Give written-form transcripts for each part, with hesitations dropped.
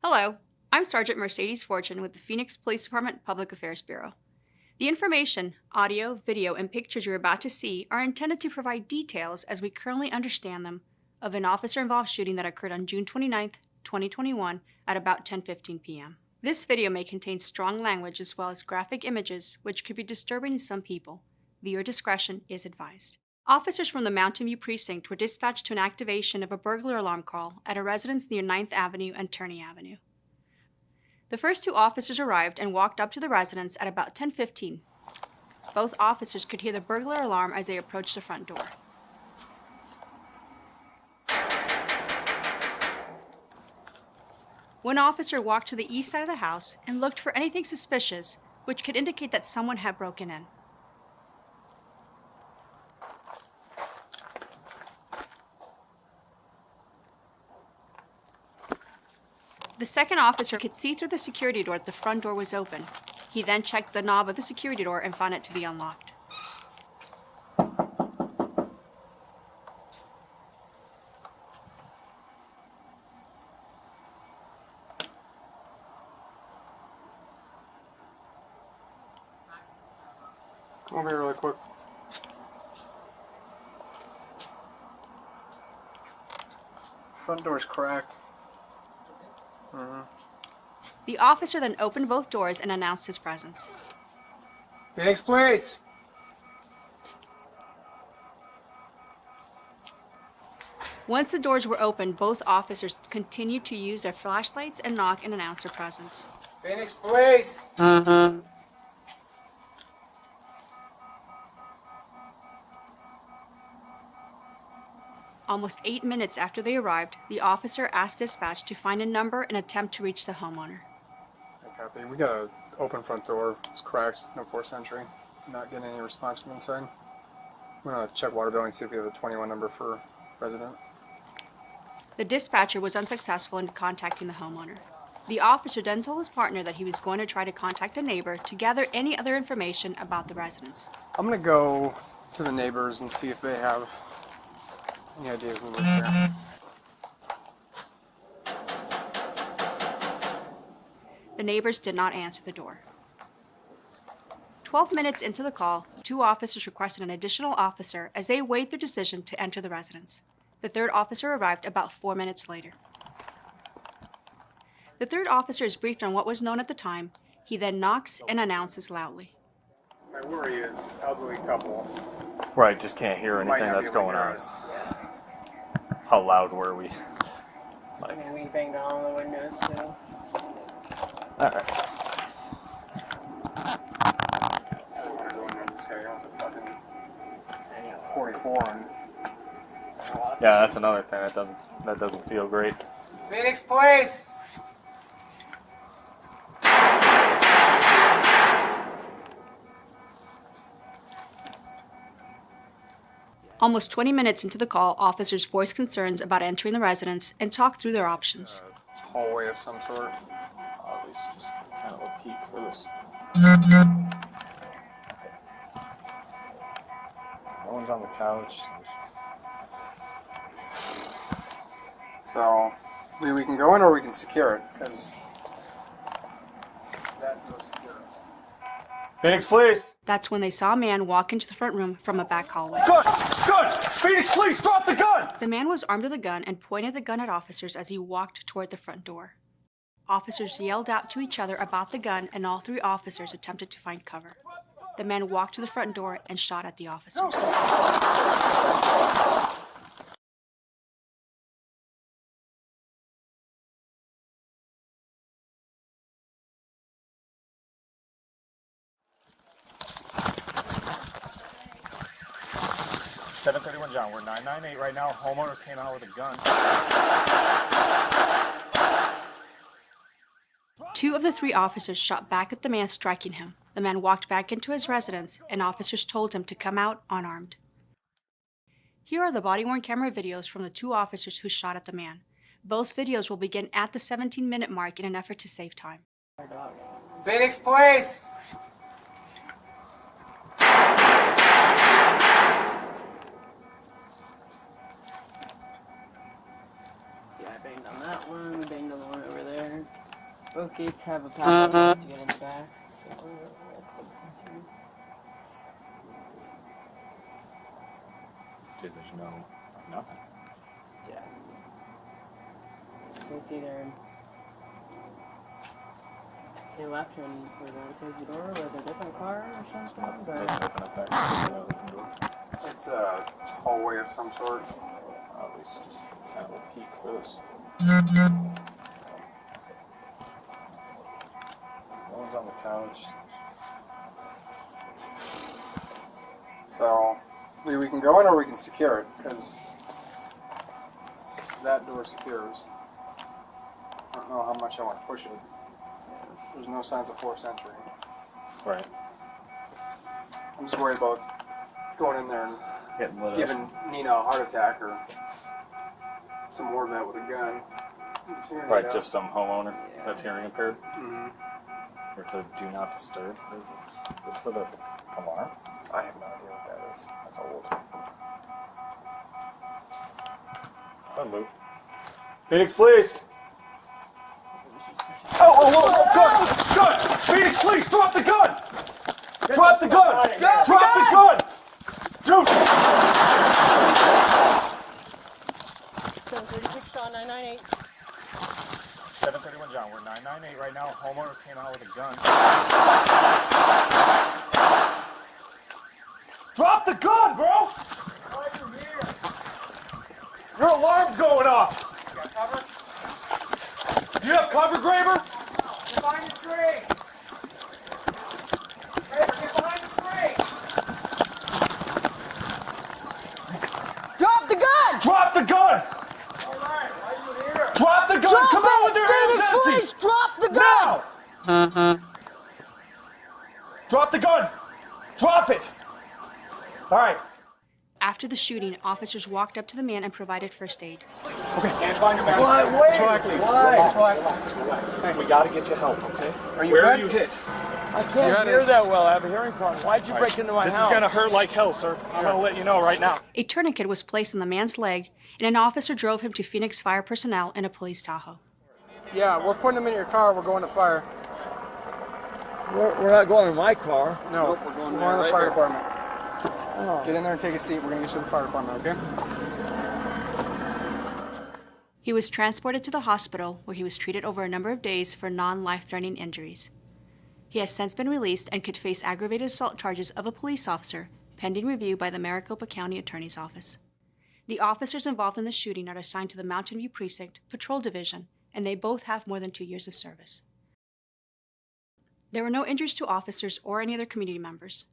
Hello, I'm Sergeant Mercedes Fortune with the Phoenix Police Department Public Affairs Bureau. The information, audio, video, and pictures you're about to see are intended to provide details, as we currently understand them, of an officer-involved shooting that occurred on June 29, 2021 at about 10:15 p.m. This video may contain strong language as well as graphic images, which could be disturbing to some people. Viewer discretion is advised. Officers from the Mountain View Precinct were dispatched to an activation of a burglar alarm call at a residence near 9th Avenue and Turney Avenue. The first two officers arrived and walked up to the residence at about 10:15. Both officers could hear the burglar alarm as they approached the front door. One officer walked to the east side of the house and looked for anything suspicious, which could indicate that someone had broken in. The second officer could see through the security door that the front door was open. He then checked the knob of the security door and found it to be unlocked. Come over here really quick. Front door's cracked. The officer then opened both doors and announced his presence. Phoenix, please! Once the doors were opened, both officers continued to use their flashlights and knock and announce their presence. Phoenix, please! Almost 8 minutes after they arrived, the officer asked dispatch to find a number and attempt to reach the homeowner. I copy. We got an open front door. It's cracked. No forced entry. Not getting any response from inside. I'm going to check water bill and see if we have a 21 number for resident. The dispatcher was unsuccessful in contacting the homeowner. The officer then told his partner that he was going to try to contact a neighbor to gather any other information about the residence. I'm going to go to the neighbors and see if they have any ideas who lives here. The neighbors did not answer the door. 12 minutes into the call, two officers requested an additional officer as they weighed their decision to enter the residence. The third officer arrived about 4 minutes later. The third officer is briefed on what was known at the time. He then knocks and announces loudly. My worry is elderly couple. Right, just can't hear Might anything not be that's able to going hear on. us. How loud were we? I mean, we banged on all the windows, so. Alright. I don't want to go in there. This guy owns a fucking 44 and... Yeah, that's another thing that doesn't feel great. Phoenix, please! Almost 20 minutes into the call, officers voiced concerns about entering the residence and talked through their options. Hallway of some sort. At least just kind of a peek for this. No one's on the couch. So, we can go in or we can secure it, because that door's secure. Phoenix, please! That's when they saw a man walk into the front room from a back hallway. Gun! Gun! Phoenix, please, drop the gun! The man was armed with a gun and pointed the gun at officers as he walked toward the front door. Officers yelled out to each other about the gun, and all three officers attempted to find cover. The man walked to the front door and shot at the officers. 731 John, we're 998 right now. Homeowner came out with a gun. Two of the three officers shot back at the man, striking him. The man walked back into his residence, and officers told him to come out unarmed. Here are the body-worn camera videos from the two officers who shot at the man. Both videos will begin at the 17-minute mark in an effort to save time. Phoenix, please! Yeah, I banged on that one, we banged on the one over there. gates have a power to get in the back, so that's a concern. Dude, there's nothing. Yeah. So it's either they left and we're going to close the door with a different car or something, Let's but open up that door. It's a hallway of some sort. At least just kind of a peek for this. No one's on the couch. So we can go in or we can secure it, because that door secures. I don't know how much I want to push it. There's no signs of forced entry. Right. I'm just worried about going in there and Getting lit up. giving Nina a heart attack or some more of that with a gun. Right, just some homeowner that's hearing impaired. Mm-hmm. Where it says "Do not disturb." Is this for the alarm? I have no idea what that is. That's old. Don't move. Phoenix Police! Oh, gun! Gun! Phoenix Police, drop the gun! Drop the gun! Drop the gun! Dude! 736 Sean 998. 731 John, we're 998 right now. Homeowner came out with a gun. Drop the gun, bro! Your alarm's going off! You got cover? Do you have cover, Graber? Get behind the tree! Graber, get behind the tree! Drop the gun! Drop the gun! Alright, why are you here? Drop the gun! Come out with your hands empty! Please drop the gun! Now! Drop the gun! Drop it! Alright. After the shooting, officers walked up to the man and provided first aid. Okay, can't find your mask. Why? Wait, Relax. relax. Hey, we gotta get you help, okay? Are you Where good? are you hit? I can't hear that well. I have a hearing problem. Why'd you break into my This house? is gonna hurt like hell, sir. I'm gonna let you know right now. A tourniquet was placed on the man's leg, and an officer drove him to Phoenix Fire personnel in a police Tahoe. Yeah, we're putting him in your car. We're going to fire. We're not going in my car. No, we're going to the fire department. Get in there and take a seat. We're going to get you to the fire department, okay? He was transported to the hospital, where he was treated over a number of days for non-life-threatening injuries. He has since been released and could face aggravated assault charges of a police officer, pending review by the Maricopa County Attorney's Office. The officers involved in the shooting are assigned to the Mountain View Precinct Patrol Division, and they both have more than 2 years of service. There were no injuries to officers or any other community members.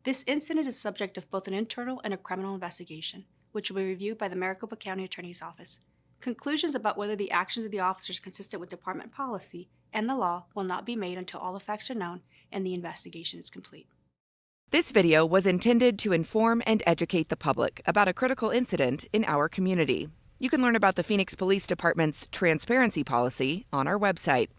This incident is subject of both an internal and a criminal investigation, which will be reviewed by the Maricopa County Attorney's Office. Conclusions about whether the actions of the officers are consistent with department policy and the law will not be made until all the facts are known and the investigation is complete. This video was intended to inform and educate the public about a critical incident in our community. You can learn about the Phoenix Police Department's transparency policy on our website.